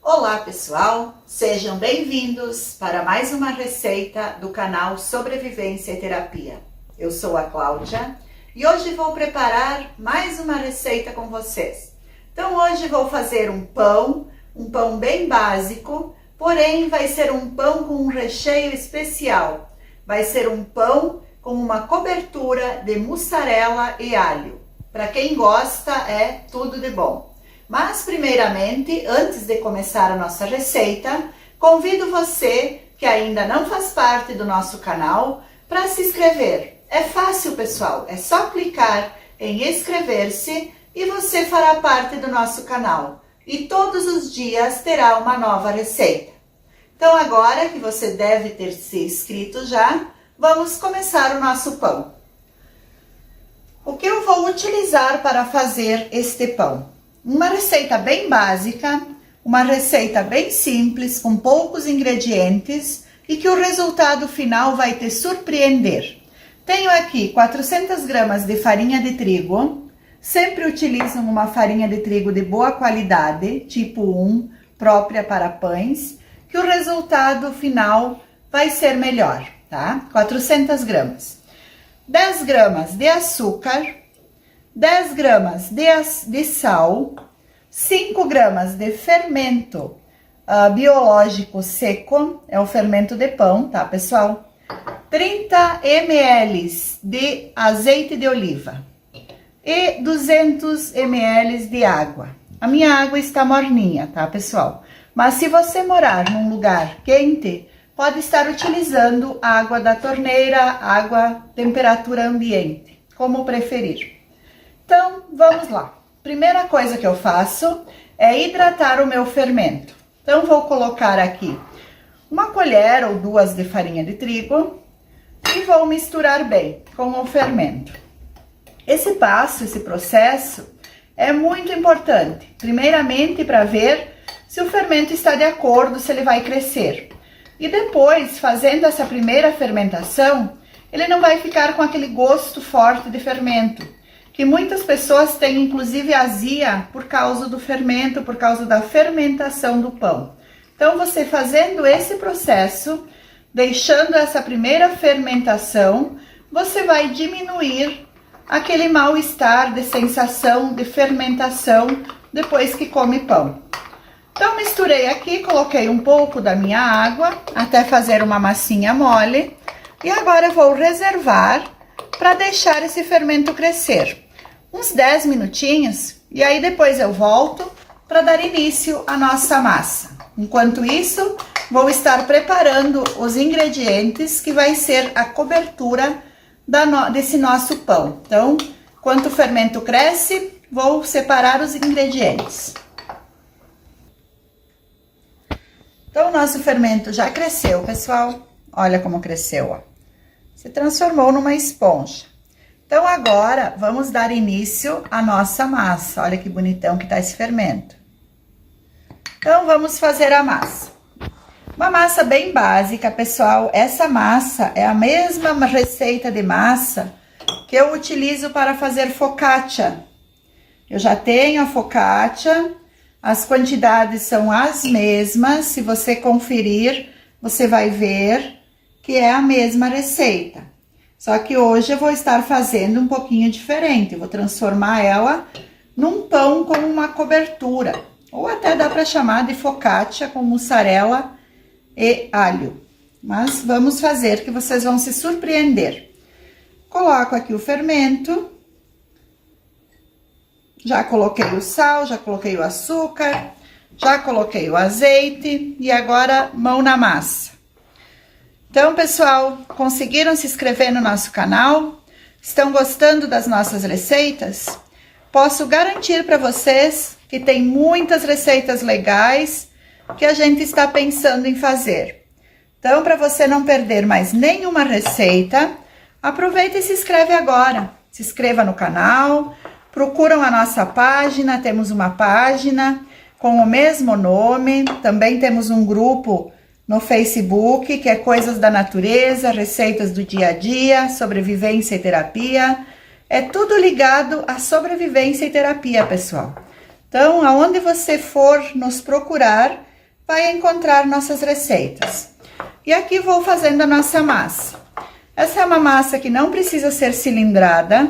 Olá pessoal, sejam bem-vindos para mais uma receita do canal Sobrevivência e Terapia. Eu sou a Cláudia e hoje vou preparar mais uma receita com vocês. Então hoje vou fazer um pão bem básico, porém vai ser um pão com um recheio especial. Vai ser um pão com uma cobertura de mussarela e alho. Para quem gosta é tudo de bom. Mas, primeiramente, antes de começar a nossa receita, convido você que ainda não faz parte do nosso canal para se inscrever. É fácil, pessoal, é só clicar em inscrever-se e você fará parte do nosso canal. E todos os dias terá uma nova receita. Então, agora que você deve ter se inscrito já, vamos começar o nosso pão. O que eu vou utilizar para fazer este pão? Uma receita bem básica, uma receita bem simples, com poucos ingredientes e que o resultado final vai te surpreender. Tenho aqui 400 gramas de farinha de trigo, sempre utilizo uma farinha de trigo de boa qualidade, tipo 1, própria para pães, que o resultado final vai ser melhor, tá? 400 gramas. 10 gramas de açúcar, 10 gramas de sal, 5 gramas de fermento biológico seco, é o fermento de pão, tá, pessoal? 30 ml de azeite de oliva e 200 ml de água. A minha água está morninha, tá, pessoal? Mas se você morar num lugar quente, pode estar utilizando água da torneira, água temperatura ambiente, como preferir. Então, vamos lá. Primeira coisa que eu faço é hidratar o meu fermento. Então, vou colocar aqui uma colher ou duas de farinha de trigo e vou misturar bem com o fermento. Esse passo, esse processo é muito importante. Primeiramente, para ver se o fermento está de acordo, se ele vai crescer. E depois, fazendo essa primeira fermentação, ele não vai ficar com aquele gosto forte de fermento, que muitas pessoas têm, inclusive, azia por causa do fermento, por causa da fermentação do pão. Então, você fazendo esse processo, deixando essa primeira fermentação, você vai diminuir aquele mal-estar de sensação de fermentação depois que come pão. Então, misturei aqui, coloquei um pouco da minha água até fazer uma massinha mole. E agora eu vou reservar para deixar esse fermento crescer uns 10 minutinhos, e aí depois eu volto para dar início à nossa massa. Enquanto isso, vou estar preparando os ingredientes que vai ser a cobertura desse nosso pão. Então, enquanto o fermento cresce, vou separar os ingredientes. Então, o nosso fermento já cresceu, pessoal. Olha como cresceu, ó. Se transformou numa esponja. Então, agora, vamos dar início à nossa massa. Olha que bonitão que tá esse fermento. Então, vamos fazer a massa. Uma massa bem básica, pessoal. Essa massa é a mesma receita de massa que eu utilizo para fazer focaccia. Eu já tenho a focaccia, as quantidades são as mesmas. Se você conferir, você vai ver que é a mesma receita. Só que hoje eu vou estar fazendo um pouquinho diferente. Eu vou transformar ela num pão com uma cobertura. Ou até dá para chamar de focaccia com mussarela e alho. Mas vamos fazer que vocês vão se surpreender. Coloco aqui o fermento. Já coloquei o sal, já coloquei o açúcar, já coloquei o azeite e agora mão na massa. Então, pessoal, conseguiram se inscrever no nosso canal? Estão gostando das nossas receitas? Posso garantir para vocês que tem muitas receitas legais que a gente está pensando em fazer. Então, para você não perder mais nenhuma receita, aproveita e se inscreve agora. Se inscreva no canal, procuram a nossa página, temos uma página com o mesmo nome, também temos um grupo no Facebook, que é Coisas da Natureza, Receitas do Dia a Dia, Sobrevivência e Terapia. É tudo ligado à sobrevivência e terapia, pessoal. Então, aonde você for nos procurar, vai encontrar nossas receitas. E aqui vou fazendo a nossa massa. Essa é uma massa que não precisa ser cilindrada,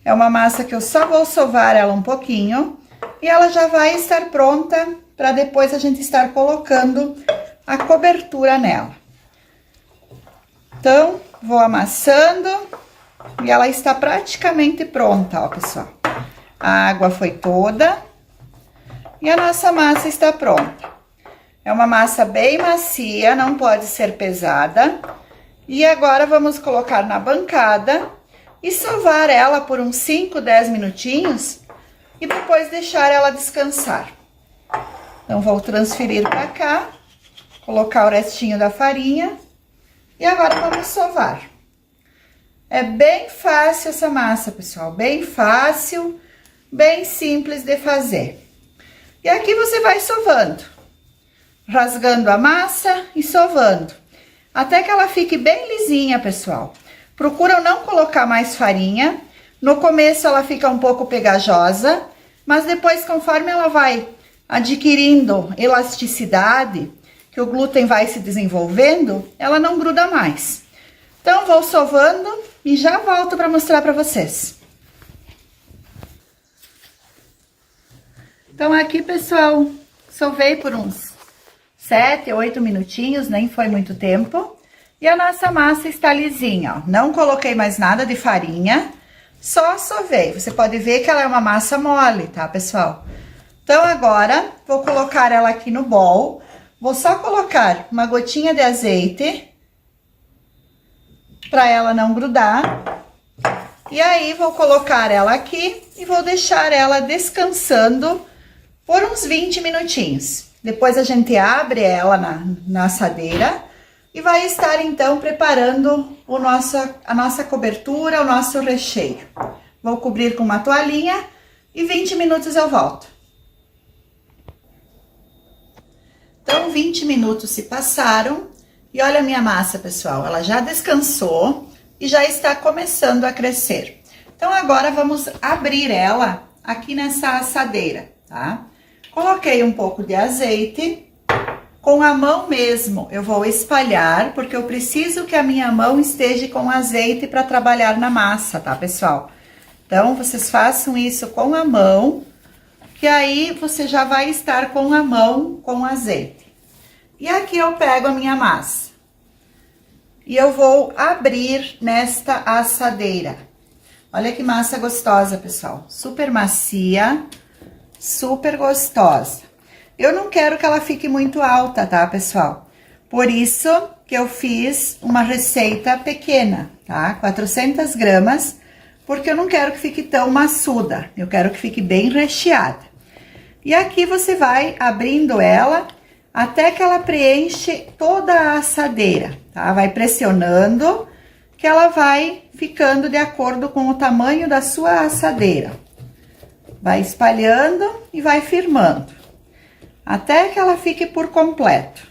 é uma massa que eu só vou sovar ela um pouquinho e ela já vai estar pronta para depois a gente estar colocando a cobertura nela. Então, vou amassando e ela está praticamente pronta, ó, pessoal. A água foi toda e a nossa massa está pronta. É uma massa bem macia, não pode ser pesada. E agora vamos colocar na bancada e sovar ela por uns 5, 10 minutinhos e depois deixar ela descansar. Então, vou transferir para cá, colocar o restinho da farinha e agora vamos sovar. É bem fácil essa massa, pessoal, bem fácil, bem simples de fazer. E aqui você vai sovando, rasgando a massa e sovando, até que ela fique bem lisinha, pessoal. Procura não colocar mais farinha, no começo ela fica um pouco pegajosa, mas depois, conforme ela vai adquirindo elasticidade, que o glúten vai se desenvolvendo, ela não gruda mais. Então, vou sovando e já volto para mostrar para vocês. Então, aqui, pessoal, sovei por uns 7, 8 minutinhos, nem foi muito tempo. E a nossa massa está lisinha, ó. Não coloquei mais nada de farinha, só sovei. Você pode ver que ela é uma massa mole, tá, pessoal? Então, agora, vou colocar ela aqui no bowl. Vou só colocar uma gotinha de azeite, para ela não grudar. E aí, vou colocar ela aqui e vou deixar ela descansando por uns 20 minutinhos. Depois a gente abre ela na assadeira e vai estar então preparando a nossa cobertura, o nosso recheio. Vou cobrir com uma toalhinha e 20 minutos eu volto. Então, 20 minutos se passaram e olha a minha massa, pessoal, ela já descansou e já está começando a crescer. Então, agora vamos abrir ela aqui nessa assadeira, tá? Coloquei um pouco de azeite, com a mão mesmo eu vou espalhar, porque eu preciso que a minha mão esteja com azeite para trabalhar na massa, tá, pessoal? Então, vocês façam isso com a mão, que aí você já vai estar com a mão com azeite. E aqui eu pego a minha massa e eu vou abrir nesta assadeira. Olha que massa gostosa, pessoal, super macia, super gostosa. Eu não quero que ela fique muito alta, tá, pessoal? Por isso que eu fiz uma receita pequena, tá? 400 gramas, porque eu não quero que fique tão maçuda, eu quero que fique bem recheada. E aqui você vai abrindo ela até que ela preenche toda a assadeira, tá? Vai pressionando, que ela vai ficando de acordo com o tamanho da sua assadeira. Vai espalhando e vai firmando, até que ela fique por completo.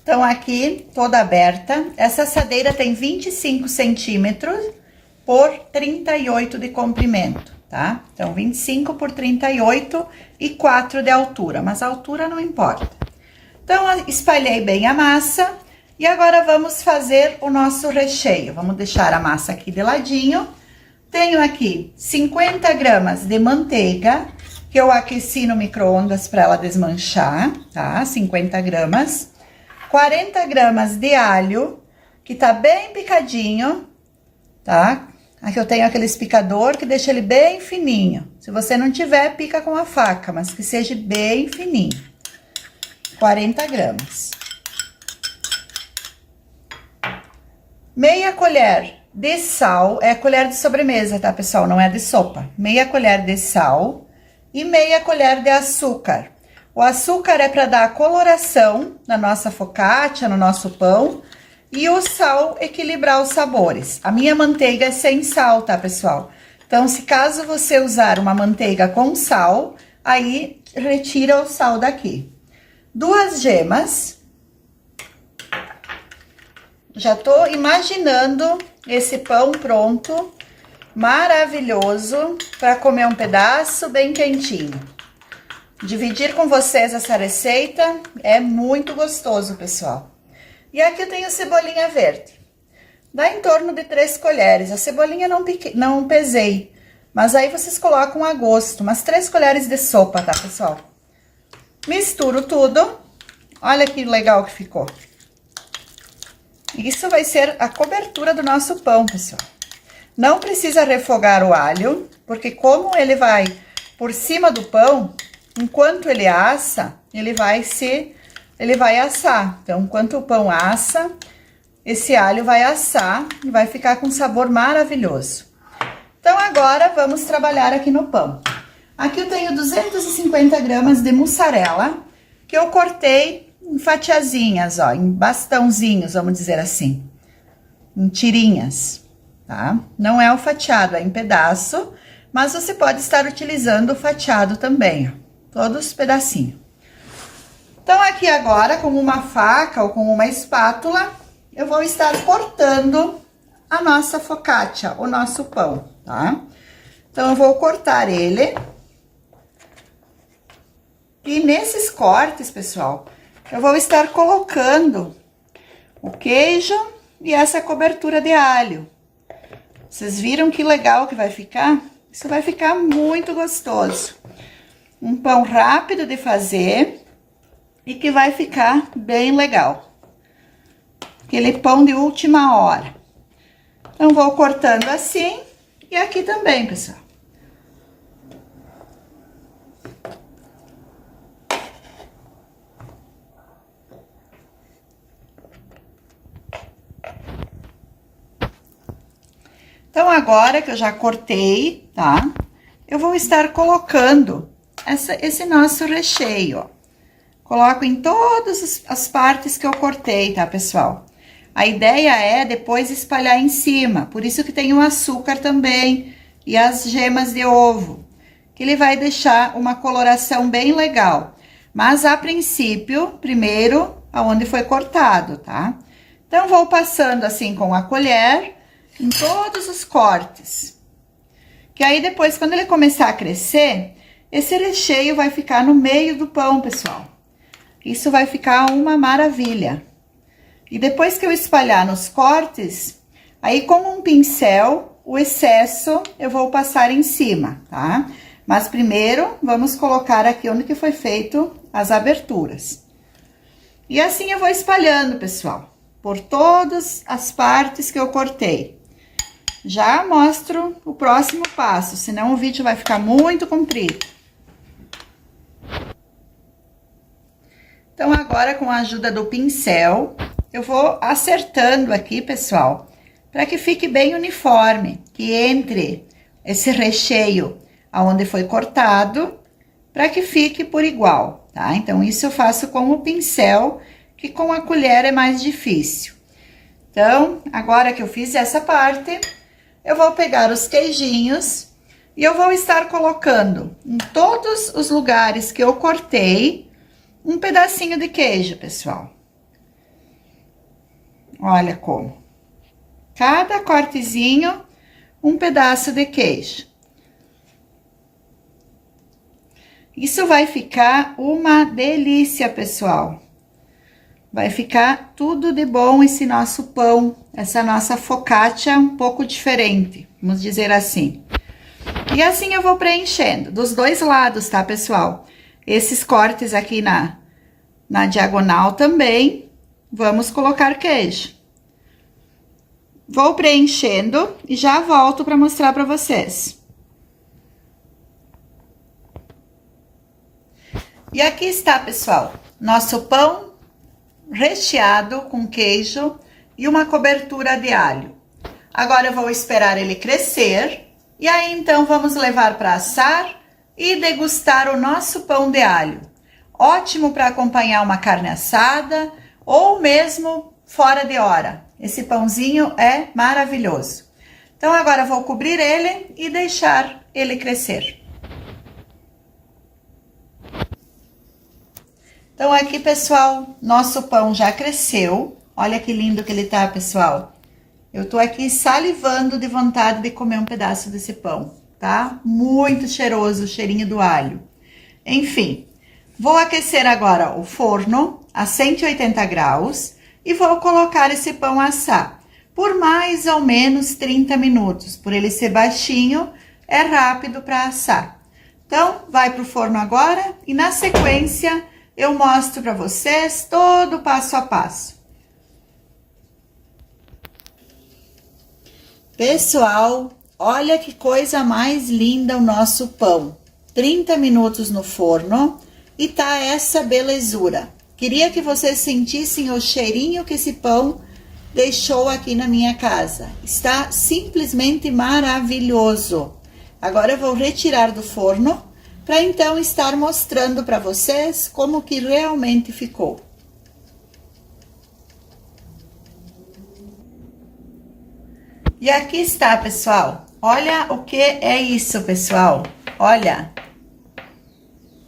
Então, aqui, toda aberta, essa assadeira tem 25 centímetros por 38 de comprimento, tá? Então, 25 por 38 e 4 de altura, mas a altura não importa. Então, espalhei bem a massa e agora vamos fazer o nosso recheio. Vamos deixar a massa aqui de ladinho. Tenho aqui 50 gramas de manteiga, que eu aqueci no micro-ondas para ela desmanchar, tá? 50 gramas. 40 gramas de alho, que tá bem picadinho, tá? Aqui eu tenho aquele picador que deixa ele bem fininho. Se você não tiver, pica com a faca, mas que seja bem fininho. 40 gramas. Meia colher de sal, é colher de sobremesa, tá, pessoal? Não é de sopa. Meia colher de sal e meia colher de açúcar. O açúcar é para dar a coloração na nossa focaccia, no nosso pão, e o sal equilibrar os sabores. A minha manteiga é sem sal, tá, pessoal? Então, se caso você usar uma manteiga com sal, aí retira o sal daqui. 2 gemas. Já tô imaginando esse pão pronto, maravilhoso para comer um pedaço bem quentinho. Dividir com vocês essa receita é muito gostoso, pessoal. E aqui eu tenho cebolinha verde. Dá em torno de 3 colheres. A cebolinha não pesei, mas aí vocês colocam a gosto. Umas 3 colheres de sopa, tá, pessoal? Misturo tudo. Olha que legal que ficou. Isso vai ser a cobertura do nosso pão, pessoal. Não precisa refogar o alho, porque como ele vai por cima do pão, enquanto ele assa, ele vai assar. Então, enquanto o pão assa, esse alho vai assar e vai ficar com um sabor maravilhoso. Então, agora vamos trabalhar aqui no pão. Aqui eu tenho 250 gramas de mussarela, que eu cortei em fatiazinhas, ó, em bastãozinhos, vamos dizer assim, em tirinhas, tá? Não é o fatiado, é em pedaço, mas você pode estar utilizando o fatiado também, ó, todos pedacinhos. Então, aqui agora, com uma faca ou com uma espátula, eu vou estar cortando a nossa focaccia, o nosso pão, tá? Então, eu vou cortar ele. E nesses cortes, pessoal, eu vou estar colocando o queijo e essa cobertura de alho. Vocês viram que legal que vai ficar? Isso vai ficar muito gostoso. Um pão rápido de fazer e que vai ficar bem legal. Aquele pão de última hora. Então, vou cortando assim e aqui também, pessoal. Então, agora que eu já cortei, tá? Eu vou estar colocando esse nosso recheio, ó. Coloco em todas as partes que eu cortei, tá, pessoal? A ideia é depois espalhar em cima, por isso que tem o açúcar também e as gemas de ovo, que ele vai deixar uma coloração bem legal. Mas, a princípio, primeiro, aonde foi cortado, tá? Então, vou passando assim com a colher em todos os cortes. Que aí, depois, quando ele começar a crescer, esse recheio vai ficar no meio do pão, pessoal. Isso vai ficar uma maravilha. E depois que eu espalhar nos cortes, aí com um pincel, o excesso eu vou passar em cima, tá? Mas primeiro, vamos colocar aqui onde que foi feito as aberturas. E assim eu vou espalhando, pessoal, por todas as partes que eu cortei. Já mostro o próximo passo, senão o vídeo vai ficar muito comprido. Então, agora, com a ajuda do pincel, eu vou acertando aqui, pessoal, para que fique bem uniforme, que entre esse recheio aonde foi cortado, para que fique por igual, tá? Então, isso eu faço com o pincel, que com a colher é mais difícil. Então, agora que eu fiz essa parte, eu vou pegar os queijinhos e eu vou estar colocando em todos os lugares que eu cortei um pedacinho de queijo, pessoal. Olha como. Cada cortezinho, um pedaço de queijo. Isso vai ficar uma delícia, pessoal. Vai ficar tudo de bom esse nosso pão, essa nossa focaccia um pouco diferente, vamos dizer assim. E assim eu vou preenchendo dos dois lados, tá, pessoal? Esses cortes aqui na diagonal também, vamos colocar queijo. Vou preenchendo e já volto para mostrar para vocês. E aqui está, pessoal, nosso pão recheado com queijo e uma cobertura de alho. Agora eu vou esperar ele crescer e aí então vamos levar para assar e degustar o nosso pão de alho. Ótimo para acompanhar uma carne assada ou mesmo fora de hora. Esse pãozinho é maravilhoso. Então agora eu vou cobrir ele e deixar ele crescer. Então, aqui, pessoal, nosso pão já cresceu. Olha que lindo que ele tá, pessoal. Eu tô aqui salivando de vontade de comer um pedaço desse pão, tá? Muito cheiroso o cheirinho do alho. Enfim, vou aquecer agora o forno a 180 graus e vou colocar esse pão a assar por mais ou menos 30 minutos. Por ele ser baixinho, é rápido para assar. Então, vai pro forno agora e na sequência eu mostro para vocês todo o passo a passo. Pessoal, olha que coisa mais linda o nosso pão. 30 minutos no forno e tá essa belezura. Queria que vocês sentissem o cheirinho que esse pão deixou aqui na minha casa. Está simplesmente maravilhoso. Agora eu vou retirar do forno para então estar mostrando para vocês como que realmente ficou. E aqui está, pessoal. Olha o que é isso, pessoal. Olha.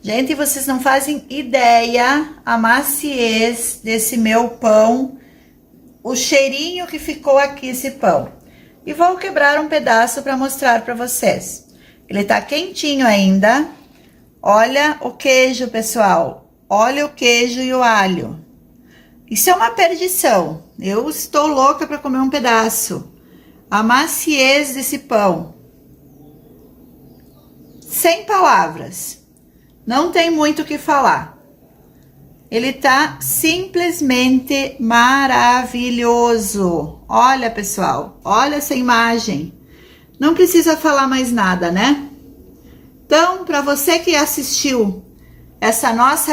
Gente, vocês não fazem ideia a maciez desse meu pão, o cheirinho que ficou aqui esse pão. E vou quebrar um pedaço para mostrar para vocês. Ele tá quentinho ainda. Olha o queijo, pessoal. Olha o queijo e o alho. Isso é uma perdição. Eu estou louca para comer um pedaço. A maciez desse pão. Sem palavras. Não tem muito o que falar. Ele tá simplesmente maravilhoso. Olha, pessoal. Olha essa imagem. Não precisa falar mais nada, né? Então, para você que assistiu essa nossa